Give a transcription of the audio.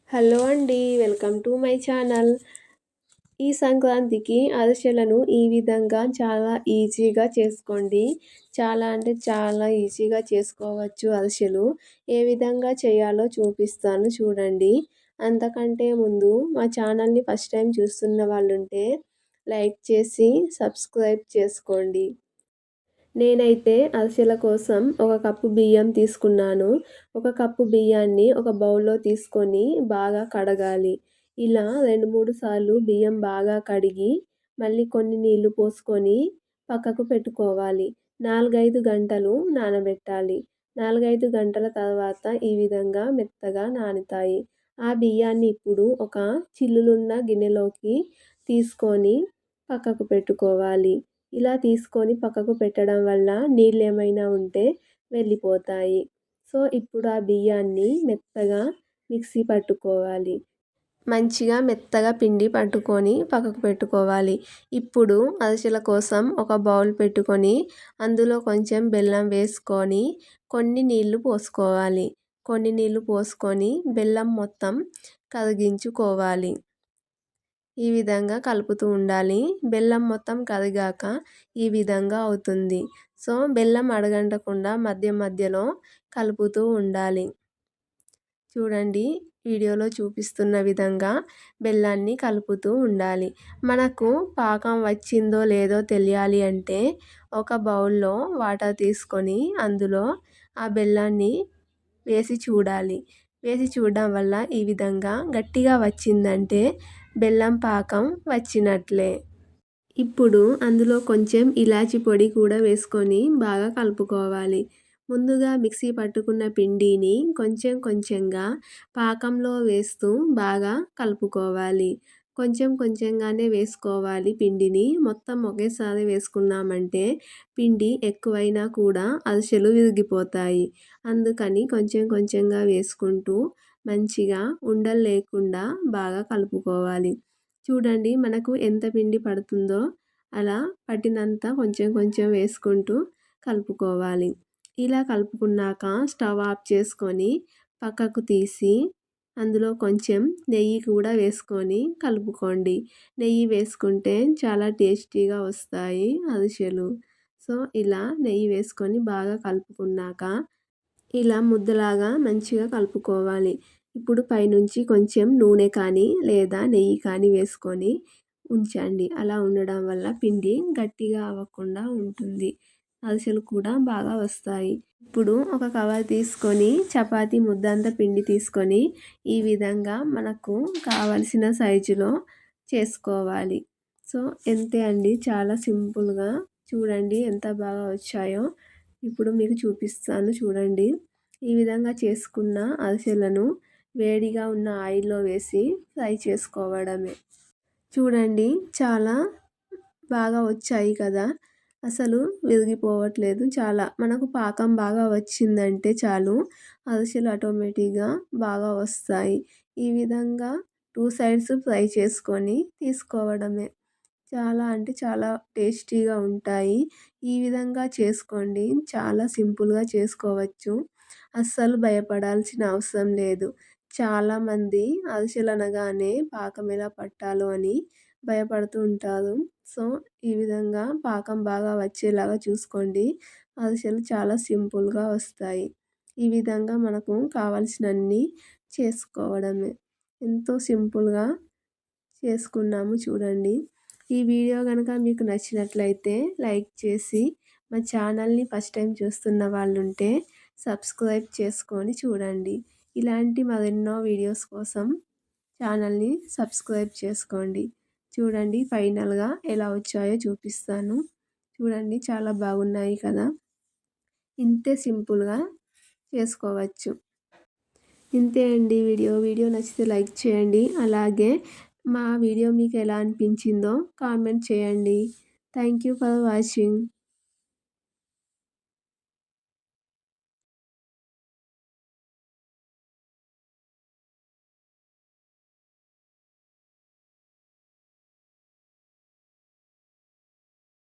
Hello అండి. Welcome to my channel. ఈ సంక్రాంతికి అరిసెలను ఈ విధంగా చాలా ఈజీగా చేసుకోండి. చాలా అంటే చాలా ఈజీగా చేసుకోవచ్చు అరిసెలు. ఏ విధంగా చేయాలో చూపిస్తాను చూడండి. అంతకంటే ముందు మా ఛానల్‌ని ఫస్ట్ టైం చూస్తున్న వాళ్ళుంటే లైక్ చేసి సబ్స్క్రైబ్ చేసుకోండి. నేనైతే అరిసెల కోసం ఒక కప్పు బియ్యం తీసుకున్నాను. ఒక కప్పు బియ్యాన్ని ఒక బౌల్‌లో తీసుకొని బాగా కడగాలి. ఇలా 2, 3 సార్లు బియ్యం బాగా కడిగి మళ్ళీ కొన్ని నీళ్లు పోసుకొని పక్కకు పెట్టుకోవాలి. 4, 5 గంటలు నానబెట్టాలి. 4, 5 గంటల తర్వాత ఈ విధంగా మెత్తగా నానుతాయి. ఆ బియ్యాన్ని ఇప్పుడు ఒక చిల్లులున్న గిన్నెలోకి తీసుకొని పక్కకు పెట్టుకోవాలి. ఇలా తీసుకొని పక్కకు పెట్టడం వల్ల నీళ్ళేమైనా ఉంటే వెళ్ళిపోతాయి. సో, ఇప్పుడు ఆ బియ్యాన్ని మెత్తగా మిక్సీ పట్టుకోవాలి. మంచిగా మెత్తగా పిండి పట్టుకొని పక్కకు పెట్టుకోవాలి. ఇప్పుడు అరిసెల కోసం ఒక బౌల్ పెట్టుకొని అందులో కొంచెం బెల్లం వేసుకొని కొన్ని నీళ్లు పోసుకోవాలి. కొన్ని నీళ్లు పోసుకొని బెల్లం మొత్తం కరిగించుకోవాలి. ఈ విధంగా కలుపుతూ ఉండాలి. బెల్లం మొత్తం కరిగాక ఈ విధంగా అవుతుంది. సో, బెల్లం అడుగంటకుండా మధ్య మధ్యలో కలుపుతూ ఉండాలి. చూడండి, వీడియోలో చూపిస్తున్న విధంగా బెల్లాన్ని కలుపుతూ ఉండాలి. మనకు పాకం వచ్చిందో లేదో తెలియాలి అంటే ఒక బౌల్లో వాటర్ తీసుకొని అందులో ఆ బెల్లాన్ని వేసి చూడాలి. వేసి చూడడం వల్ల ఈ విధంగా గట్టిగా వచ్చిందంటే బెల్లం పాకం వచ్చినట్లే. ఇప్పుడు అందులో కొంచెం ఇలాచి పొడి కూడా వేసుకొని బాగా కలుపుకోవాలి. ముందుగా మిక్సీ పట్టుకున్న పిండిని కొంచెం కొంచెంగా పాకంలో వేస్తూ బాగా కలుపుకోవాలి. కొంచెం కొంచెంగానే వేసుకోవాలి పిండిని. మొత్తం ఒకేసారి వేసుకున్నామంటే పిండి ఎక్కువైనా కూడా అరిసెలు విరిగిపోతాయి. అందుకని కొంచెం కొంచెంగా వేసుకుంటూ మంచిగా ఉండలు లేకుండా బాగా కలుపుకోవాలి. చూడండి, మనకు ఎంత పిండి పడుతుందో అలా పట్టినంత కొంచెం కొంచెం వేసుకుంటూ కలుపుకోవాలి. ఇలా కలుపుకున్నాక స్టవ్ ఆఫ్ చేసుకొని పక్కకు తీసి అందులో కొంచెం నెయ్యి కూడా వేసుకొని కలుపుకోండి. నెయ్యి వేసుకుంటే చాలా టేస్టీగా వస్తాయి అరిసెలు. సో, ఇలా నెయ్యి వేసుకొని బాగా కలుపుకున్నాక ఇలా ముద్దలాగా మంచిగా కలుపుకోవాలి. ఇప్పుడు పైనుంచి కొంచెం నూనె కానీ లేదా నెయ్యి కానీ వేసుకొని ఉంచండి. అలా ఉండడం వల్ల పిండి గట్టిగా అవ్వకుండా ఉంటుంది. అరిసెలు కూడా బాగా వస్తాయి. ఇప్పుడు ఒక కవర్ తీసుకొని చపాతీ ముద్దంత పిండి తీసుకొని ఈ విధంగా మనకు కావలసిన సైజులో చేసుకోవాలి. సో, అంతే అండి. చాలా సింపుల్గా చూడండి ఎంత బాగా వచ్చాయో. ఇప్పుడు మీకు చూపిస్తాను చూడండి. ఈ విధంగా చేసుకున్న అరిసెలను వేడిగా ఉన్న ఆయిల్లో వేసి ఫ్రై చేసుకోవడమే. చూడండి, చాలా బాగా వచ్చాయి కదా. అసలు విరిగిపోవట్లేదు. చాలా మనకు పాకం బాగా వచ్చిందంటే చాలు అరిసెలు ఆటోమేటిక్గా బాగా వస్తాయి. ఈ విధంగా 2 సైడ్స్ ఫ్రై చేసుకొని తీసుకోవడమే. చాలా అంటే చాలా టేస్టీగా ఉంటాయి. ఈ విధంగా చేసుకోండి. చాలా సింపుల్గా చేసుకోవచ్చు. అస్సలు భయపడాల్సిన అవసరం లేదు. చాలామంది అరిసెలు అనగానే పాకం ఎలా పట్టాలో అని భయపడుతూ ఉంటారు. సో, ఈ విధంగా పాకం బాగా వచ్చేలాగా చూసుకోండి. అరిసెలు చాలా సింపుల్గా వస్తాయి. ఈ విధంగా మనకు కావాల్సినన్ని చేసుకోవడమే. ఎంతో సింపుల్గా చేసుకున్నాము చూడండి. ఈ వీడియో కనుక మీకు నచ్చినట్లయితే లైక్ చేసి మా ఛానల్ని ఫస్ట్ టైం చూస్తున్న వాళ్ళుంటే సబ్స్క్రైబ్ చేసుకొని చూడండి. ఇలాంటి మరెన్నో వీడియోస్ కోసం ఛానల్ని సబ్స్క్రైబ్ చేసుకోండి. చూడండి, ఫైనల్గా ఎలా వచ్చాయో చూపిస్తాను. చూడండి, చాలా బాగున్నాయి కదా. ఇంతే సింపుల్గా చేసుకోవచ్చు. ఇంతే అండి వీడియో నచ్చితే లైక్ చేయండి. అలాగే మా వీడియో మీకు ఎలా అనిపించిందో కామెంట్ చేయండి. Thank you for watching.